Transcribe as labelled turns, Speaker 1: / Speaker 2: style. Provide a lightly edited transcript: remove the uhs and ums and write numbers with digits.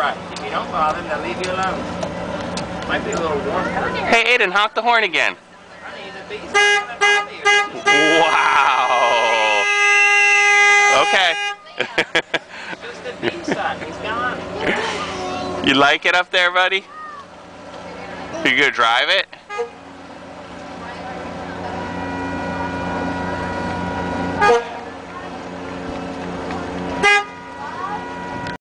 Speaker 1: right. If you don't bother them, they'll leave you alone. Might be a little warm for you.
Speaker 2: Hey, Aidan, honk the horn again.
Speaker 1: Honey, the bees are gonna bother you.
Speaker 2: Wow. Okay.
Speaker 1: Just the bee stuff. He's gone.
Speaker 2: You like it up there, buddy? You gonna drive it?